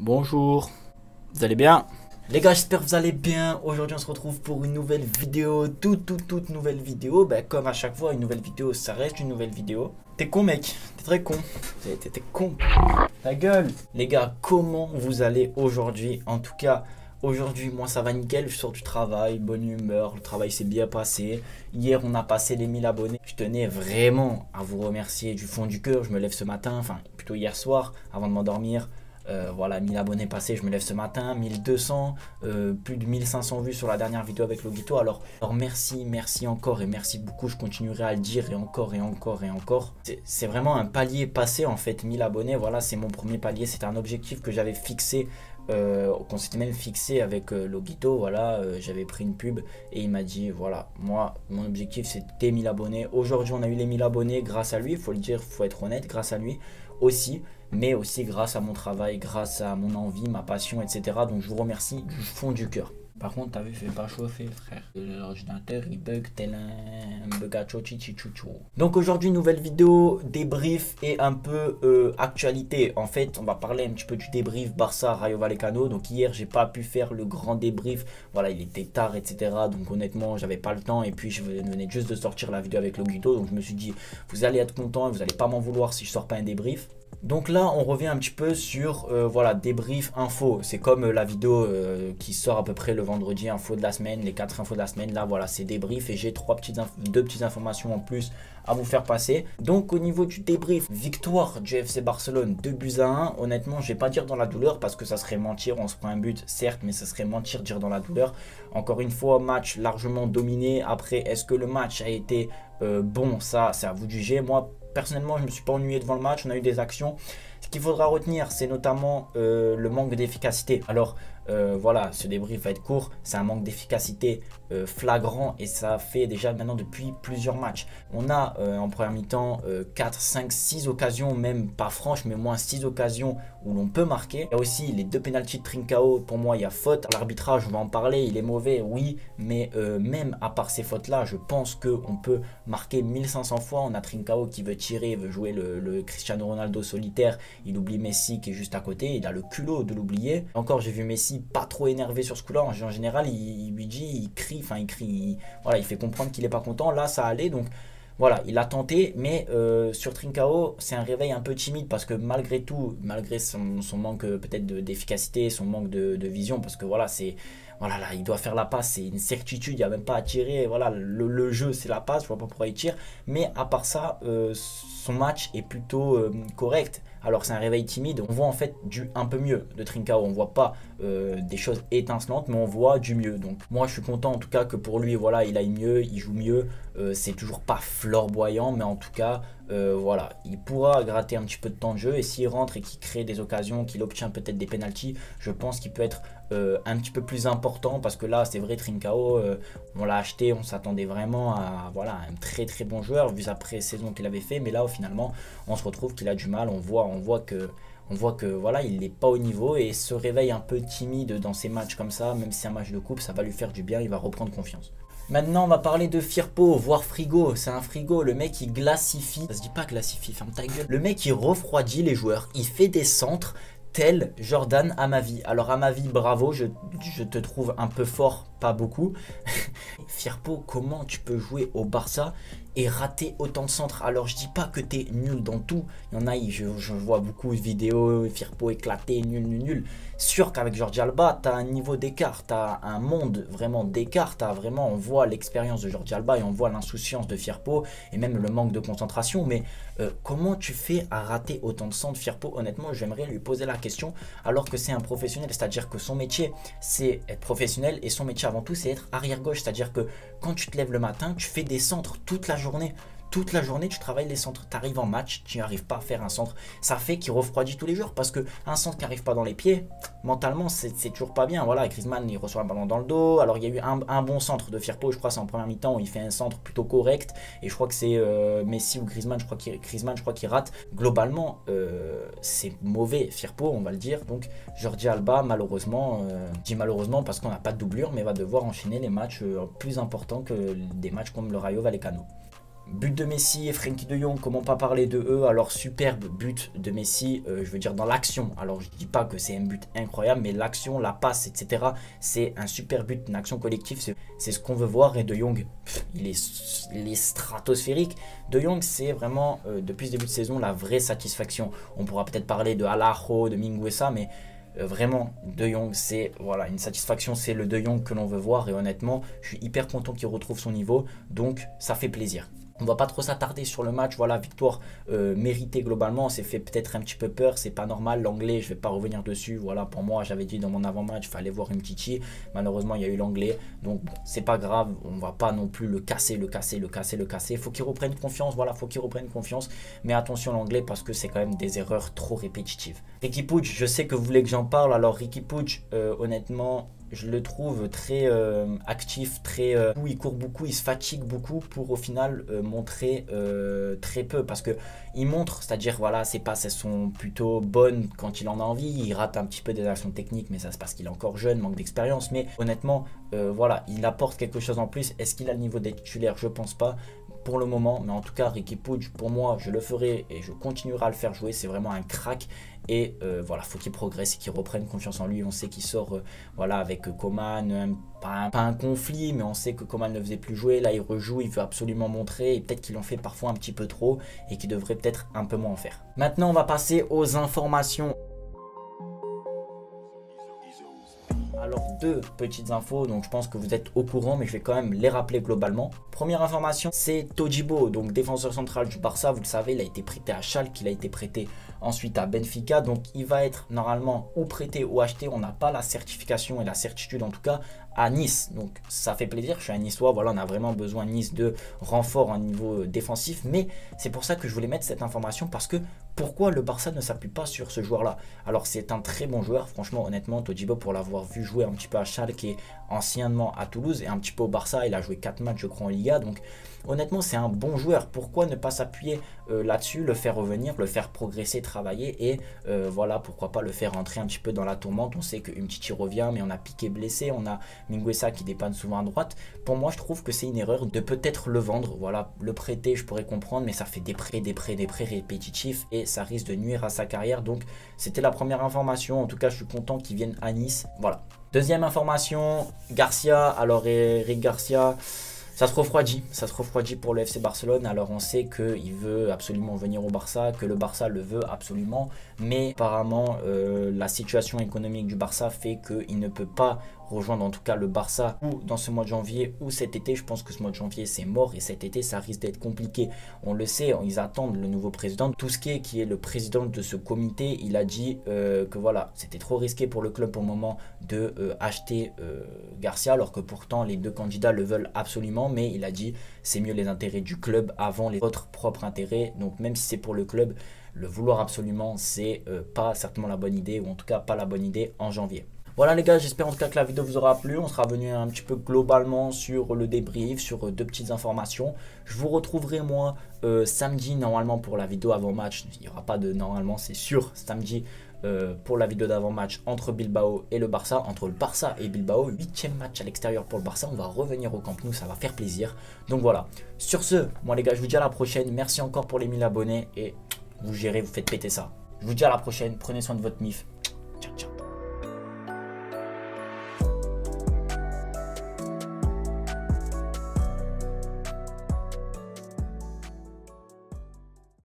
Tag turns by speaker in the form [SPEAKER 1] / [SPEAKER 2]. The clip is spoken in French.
[SPEAKER 1] Bonjour, vous allez bien? Les gars, j'espère que vous allez bien. Aujourd'hui, on se retrouve pour une nouvelle vidéo, toute nouvelle vidéo. Comme à chaque fois, une nouvelle vidéo, ça reste une nouvelle vidéo. T'es con, mec, t'es très con. T'es con. Ta gueule. Les gars, comment vous allez aujourd'hui? En tout cas, aujourd'hui, moi, ça va nickel. Je sors du travail, bonne humeur. Le travail s'est bien passé. Hier, on a passé les 1000 abonnés. Je tenais vraiment à vous remercier du fond du cœur. Je me lève ce matin, enfin, plutôt hier soir, avant de m'endormir. Voilà, 1000 abonnés passés, je me lève ce matin, 1200, plus de 1500 vues sur la dernière vidéo avec Logito. Alors merci encore et merci beaucoup, je continuerai à le dire et encore. C'est vraiment un palier passé en fait, 1000 abonnés, voilà, c'est mon premier palier, c'était un objectif que j'avais fixé, qu'on s'était même fixé avec Logito, voilà, j'avais pris une pub et il m'a dit, voilà, moi, mon objectif c'était 1000 abonnés. Aujourd'hui, on a eu les 1000 abonnés grâce à lui, il faut le dire, il faut être honnête, grâce à lui aussi, mais aussi grâce à mon travail, grâce à mon envie, ma passion, etc. Donc je vous remercie du fond du cœur. Par contre, t'as vu, fais pas chauffer, frère. L'ordinateur, il bug tel un bugacho chichichucho. Donc aujourd'hui, nouvelle vidéo, débrief et un peu actualité. En fait, on va parler un petit peu du débrief Barça Rayo Vallecano. Donc hier, j'ai pas pu faire le grand débrief. Voilà, il était tard, etc. Donc honnêtement, j'avais pas le temps. Et puis, je venais juste de sortir la vidéo avec Logito. Donc je me suis dit, vous allez être content et vous allez pas m'en vouloir si je sors pas un débrief. Donc là, on revient un petit peu sur voilà, débrief info. C'est comme la vidéo qui sort à peu près le vendredi, info de la semaine, les 4 infos de la semaine. Là, voilà, c'est débrief et j'ai deux petites informations en plus à vous faire passer. Donc au niveau du débrief, victoire du FC Barcelone 2-1. Honnêtement, je vais pas dire dans la douleur parce que ça serait mentir. On se prend un but, certes, mais ça serait mentir dire dans la douleur. Encore une fois, match largement dominé. Après, est-ce que le match a été bon? Ça, c'est à vous de juger. Moi, personnellement, je ne me suis pas ennuyé devant le match, on a eu des actions. Ce qu'il faudra retenir, c'est notamment le manque d'efficacité. Alors voilà, ce débrief va être court, c'est un manque d'efficacité flagrant et ça fait déjà maintenant depuis plusieurs matchs. On a en première mi-temps 4, 5, 6 occasions, même pas franches, mais moins 6 occasions où l'on peut marquer. Il y a aussi les 2 pénaltys de Trincao, pour moi il y a faute. L'arbitrage, on va en parler, il est mauvais, oui, mais même à part ces fautes-là, je pense qu'on peut marquer 1500 fois. On a Trincao qui veut tirer, il veut jouer le Cristiano Ronaldo solitaire, il oublie Messi qui est juste à côté, il a le culot de l'oublier. Encore, j'ai vu Messi pas trop énervé sur ce coup-là. En général, il lui dit, il crie, voilà, il fait comprendre qu'il est pas content. Là, ça allait, donc voilà, il a tenté, mais sur Trincao, c'est un réveil un peu timide parce que malgré tout, malgré son manque peut-être d'efficacité, son manque de vision, parce que voilà, c'est voilà, là, il doit faire la passe, c'est une certitude, il n'y a même pas à tirer. Voilà, le jeu, c'est la passe, je vois pas pourquoi il tire. Mais à part ça, son match est plutôt correct. Alors c'est un réveil timide, on voit en fait un peu mieux de Trincao, on voit pas des choses étincelantes, mais on voit du mieux. Donc moi je suis content en tout cas que pour lui, voilà, il aille mieux, il joue mieux. C'est toujours pas flamboyant, mais en tout cas voilà, il pourra gratter un petit peu de temps de jeu et s'il rentre et qu'il crée des occasions, qu'il obtient peut-être des pénaltys, je pense qu'il peut être un petit peu plus important parce que là c'est vrai, Trincao, on l'a acheté, on s'attendait vraiment à voilà, un très bon joueur vu sa pré-saison qu'il avait fait, mais là finalement on se retrouve qu'il a du mal, on voit que voilà, il n'est pas au niveau et se réveille un peu timide dans ces matchs comme ça, même si c'est un match de coupe, ça va lui faire du bien, il va reprendre confiance. Maintenant, on va parler de Firpo, voire frigo. C'est un frigo, le mec il glacifie. Ça se dit pas glacifie, ferme ta gueule. Le mec il refroidit les joueurs, il fait des centres tel Jordan Amavi. Alors Amavi, bravo, je te trouve un peu fort, pas beaucoup. Firpo, comment tu peux jouer au Barça et rater autant de centres? Alors je dis pas que t'es nul dans tout. Il y en a, je vois beaucoup de vidéos, Firpo éclaté, nul. Sûr qu'avec Jordi Alba, t'as un niveau d'écart, t'as un monde vraiment d'écart, on voit l'expérience de Jordi Alba et on voit l'insouciance de Firpo et même le manque de concentration. Mais comment tu fais à rater autant de centres, Firpo? Honnêtement, j'aimerais lui poser la question alors que c'est un professionnel, c'est-à-dire que son métier c'est être professionnel et son métier avant tout c'est être arrière gauche, c'est-à-dire que quand tu te lèves le matin, tu fais des centres toute la journée. Toute la journée, tu travailles les centres. Tu arrives en match, tu n'arrives pas à faire un centre. Ça fait qu'il refroidit tous les jours parce qu'un centre qui n'arrive pas dans les pieds, mentalement, c'est toujours pas bien. Voilà, Griezmann, il reçoit un ballon dans le dos. Alors, il y a eu un bon centre de Firpo, je crois, c'est en première mi-temps où il fait un centre plutôt correct. Et je crois que c'est Messi ou Griezmann, je crois qu'il rate. Globalement, c'est mauvais, Firpo, on va le dire. Donc, Jordi Alba, malheureusement, je dis malheureusement parce qu'on n'a pas de doublure, mais va devoir enchaîner les matchs plus importants que des matchs comme le Rayo Vallecano. But de Messi et Frenkie de Jong, comment pas parler de eux? Alors superbe but de Messi, je veux dire dans l'action. Alors je dis pas que c'est un but incroyable, mais l'action, la passe, etc. C'est un super but, une action collective, c'est ce qu'on veut voir. Et de Jong, il est stratosphérique. De Jong, c'est vraiment, depuis ce début de saison, la vraie satisfaction. On pourra peut-être parler de Alajo, de Mingueza, mais vraiment, De Jong, c'est voilà, une satisfaction, c'est le De Jong que l'on veut voir. Et honnêtement, je suis hyper content qu'il retrouve son niveau, donc ça fait plaisir. On va pas trop s'attarder sur le match, voilà, victoire méritée globalement, on s'est fait peut-être un petit peu peur, c'est pas normal, l'anglais, je vais pas revenir dessus, voilà, pour moi, j'avais dit dans mon avant-match, il fallait voir une Umtiti, malheureusement, il y a eu l'anglais, donc bon, c'est pas grave, on va pas non plus le casser, faut qu'il reprenne confiance, voilà, faut qu'il reprenne confiance, mais attention l'anglais parce que c'est quand même des erreurs trop répétitives. Riqui Puig, je sais que vous voulez que j'en parle, alors Riqui Puig, honnêtement, je le trouve très actif, il court beaucoup, il se fatigue beaucoup pour au final montrer très peu parce que il montre, c'est-à-dire voilà, ses passes elles sont plutôt bonnes quand il en a envie, il rate un petit peu des actions techniques mais ça c'est parce qu'il est encore jeune, manque d'expérience, mais honnêtement voilà, il apporte quelque chose en plus. Est-ce qu'il a le niveau d'être titulaire? Je pense pas pour le moment, mais en tout cas Riqui Puig, pour moi je le ferai et je continuerai à le faire jouer, c'est vraiment un crack. Et voilà, faut qu'il progresse et qu'il reprenne confiance en lui. On sait qu'il sort voilà, avec Coman, pas un conflit, mais on sait que Coman ne faisait plus jouer. Là, il rejoue, il veut absolument montrer. Et peut-être qu'il en fait parfois un petit peu trop et qu'il devrait peut-être un peu moins en faire. Maintenant, on va passer aux informations. Alors deux petites infos, donc je pense que vous êtes au courant, mais je vais quand même les rappeler globalement. Première information, c'est Todibo, donc défenseur central du Barça, vous le savez, il a été prêté à Schalke, il a été prêté ensuite à Benfica, donc il va être normalement ou prêté ou acheté, on n'a pas la certification et la certitude en tout cas à Nice, donc ça fait plaisir, je suis un Niçois, voilà, on a vraiment besoin Nice de renfort au niveau défensif, mais c'est pour ça que je voulais mettre cette information parce que pourquoi le Barça ne s'appuie pas sur ce joueur-là? Alors c'est un très bon joueur, franchement, honnêtement, Todibo pour l'avoir vu jouer un petit peu à Schalke et anciennement à Toulouse et un petit peu au Barça, il a joué 4 matchs je crois en Liga, donc honnêtement c'est un bon joueur. Pourquoi ne pas s'appuyer là-dessus, le faire revenir, le faire progresser, travailler et voilà, pourquoi pas le faire rentrer un petit peu dans la tourmente. On sait que Umtiti revient, mais on a Piqué blessé, on a Mingueza qui dépanne souvent à droite. Pour moi je trouve que c'est une erreur de peut-être le vendre, voilà, le prêter je pourrais comprendre, mais ça fait des prêts répétitifs et ça risque de nuire à sa carrière. Donc c'était la première information, en tout cas je suis content qu'il vienne à Nice, voilà. Deuxième information, Garcia, alors Eric Garcia, ça se refroidit pour le FC Barcelone. Alors on sait qu'il veut absolument venir au Barça, que le Barça le veut absolument, mais apparemment la situation économique du Barça fait qu'il ne peut pas rejoindre en tout cas le Barça ou dans ce mois de janvier ou cet été. Je pense que ce mois de janvier c'est mort et cet été ça risque d'être compliqué. On le sait, ils attendent le nouveau président. Tousquet qui est le président de ce comité, il a dit que voilà, c'était trop risqué pour le club pour le moment de acheter Garcia, alors que pourtant les deux candidats le veulent absolument, mais il a dit c'est mieux les intérêts du club avant les autres propres intérêts. Donc même si c'est pour le club, le vouloir absolument c'est pas certainement la bonne idée, ou en tout cas pas la bonne idée en janvier. Voilà les gars, j'espère en tout cas que la vidéo vous aura plu. On sera venu un petit peu globalement sur le débrief, sur deux petites informations. Je vous retrouverai moi samedi normalement pour la vidéo avant match. Il n'y aura pas de normalement, c'est sûr, samedi pour la vidéo d'avant match entre Bilbao et le Barça. Entre le Barça et Bilbao, 8e match à l'extérieur pour le Barça. On va revenir au Camp Nou, ça va faire plaisir. Donc voilà, sur ce, moi les gars, je vous dis à la prochaine. Merci encore pour les 1000 abonnés et vous gérez, vous faites péter ça. Je vous dis à la prochaine, prenez soin de votre mif. Ciao, ciao.